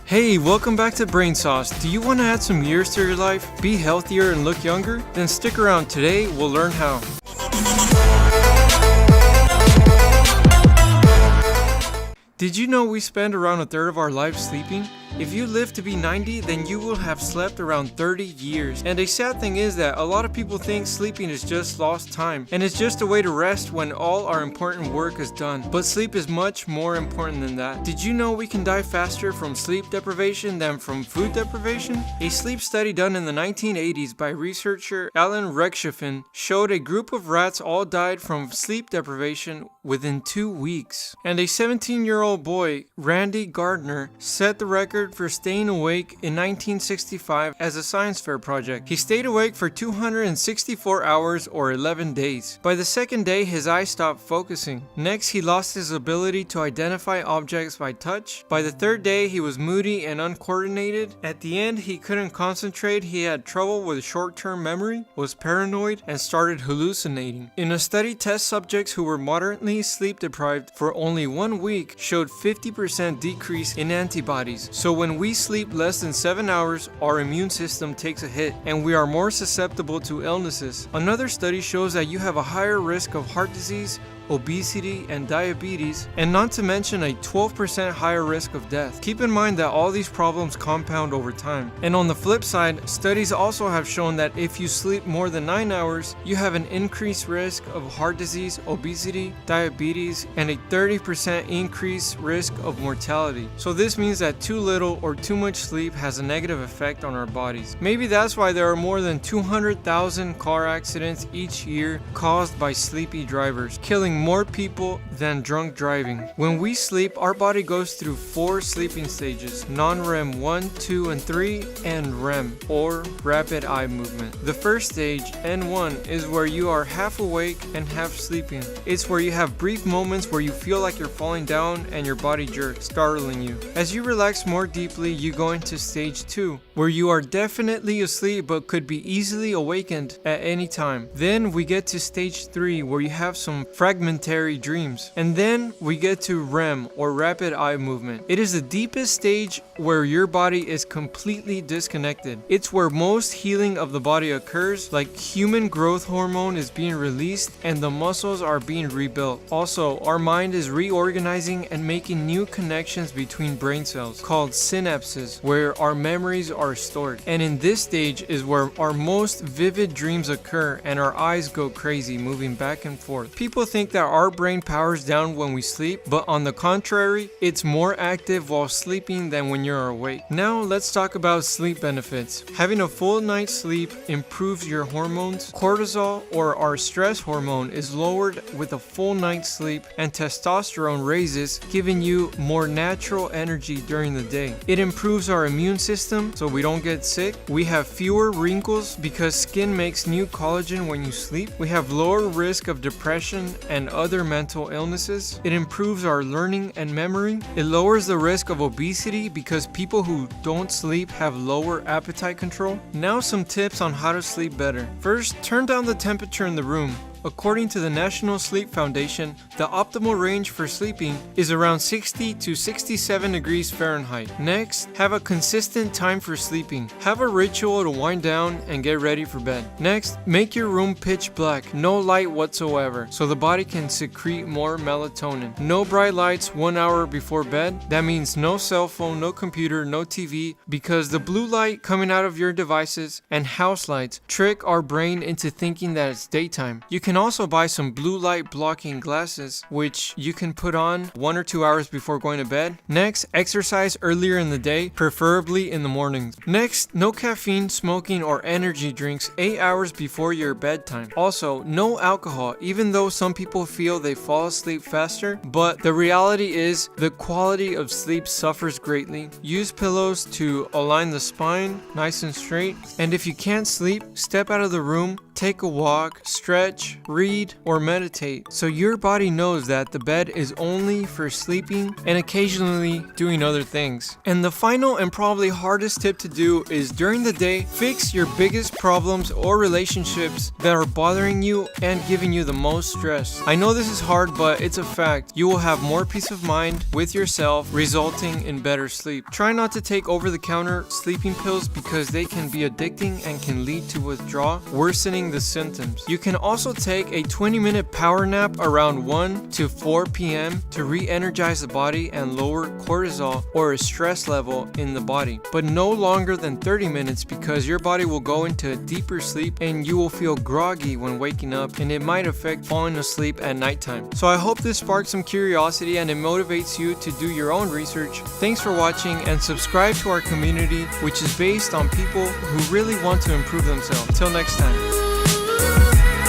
Hey, welcome back to Brain Sauce. Do you want to add some years to your life, be healthier, and look younger? Then stick around. Today, we'll learn how. Did you know we spend around a third of our life sleeping? If you live to be 90, then you will have slept around 30 years. And a sad thing is that a lot of people think sleeping is just lost time, and it's just a way to rest when all our important work is done. But sleep is much more important than that. Did you know we can die faster from sleep deprivation than from food deprivation? A sleep study done in the 1980s by researcher Alan Rechtschaffen showed a group of rats all died from sleep deprivation within 2 weeks. And a 17-year-old boy, Randy Gardner, set the record for staying awake in 1965 as a science fair project. He stayed awake for 264 hours or 11 days. By the second day, his eyes stopped focusing. Next, he lost his ability to identify objects by touch. By the third day, he was moody and uncoordinated. At the end, he couldn't concentrate, he had trouble with short-term memory, was paranoid, and started hallucinating. In a study, test subjects who were moderately sleep deprived for only 1 week showed 50% decrease in antibodies. So when we sleep less than 7 hours, our immune system takes a hit and we are more susceptible to illnesses. Another study shows that you have a higher risk of heart disease, obesity, and diabetes, and not to mention a 12% higher risk of death. Keep in mind that all these problems compound over time. And on the flip side, studies also have shown that if you sleep more than 9 hours, you have an increased risk of heart disease, obesity, diabetes, and a 30% increased risk of mortality. So this means that too little or too much sleep has a negative effect on our bodies. Maybe that's why there are more than 200,000 car accidents each year caused by sleepy drivers, killing more people than drunk driving. When we sleep, our body goes through 4 sleeping stages: non-REM 1, 2, and 3, and REM, or rapid eye movement. The first stage, N1, is where you are half awake and half sleeping. It's where you have brief moments where you feel like you're falling down and your body jerks, startling you. As you relax more deeply, you go into stage 2, where you are definitely asleep but could be easily awakened at any time. Then we get to stage 3, where you have some fragmentary dreams. And then we get to REM, or rapid eye movement. It is the deepest stage where your body is completely disconnected. It's where most healing of the body occurs, like human growth hormone is being released and the muscles are being rebuilt. Also, our mind is reorganizing and making new connections between brain cells, called synapses, where our memories are stored. And in this stage is where our most vivid dreams occur and our eyes go crazy, moving back and forth. People think that our brain powers down when we sleep, but on the contrary, it's more active while sleeping than when you're awake. Now let's talk about sleep benefits. Having a full night's sleep improves your hormones. Cortisol, or our stress hormone, is lowered with a full night's sleep, and testosterone raises, giving you more natural energy during the day. It improves our immune system so we don't get sick. We have fewer wrinkles because skin makes new collagen when you sleep. We have lower risk of depression and other mental illnesses. It improves our learning and memory. It lowers the risk of obesity because people who don't sleep have lower appetite control. Now some tips on how to sleep better. First, turn down the temperature in the room. According to the National Sleep Foundation, the optimal range for sleeping is around 60 to 67 degrees Fahrenheit. Next, have a consistent time for sleeping. Have a ritual to wind down and get ready for bed. Next, make your room pitch black, no light whatsoever, so the body can secrete more melatonin. No bright lights 1 hour before bed. That means no cell phone, no computer, no TV, because the blue light coming out of your devices and house lights trick our brain into thinking that it's daytime. You can also buy some blue light blocking glasses, which you can put on 1 or 2 hours before going to bed. Next, exercise earlier in the day, preferably in the mornings. Next, no caffeine, smoking, or energy drinks 8 hours before your bedtime. Also, no alcohol, even though some people feel they fall asleep faster, but the reality is the quality of sleep suffers greatly. Use pillows to align the spine nice and straight, and if you can't sleep, step out of the room, take a walk, stretch, read, or meditate, so your body knows that the bed is only for sleeping and occasionally doing other things. And the final and probably hardest tip to do is during the day, fix your biggest problems or relationships that are bothering you and giving you the most stress. I know this is hard, but it's a fact. You will have more peace of mind with yourself, resulting in better sleep. Try not to take over-the-counter sleeping pills because they can be addicting and can lead to withdrawal, worsening the symptoms. You can also take a 20-minute power nap around 1 to 4 p.m. to re-energize the body and lower cortisol or a stress level in the body, but no longer than 30 minutes because your body will go into a deeper sleep and you will feel groggy when waking up, and it might affect falling asleep at nighttime. So I hope this sparks some curiosity and it motivates you to do your own research. Thanks for watching, and subscribe to our community, which is based on people who really want to improve themselves. Till next time.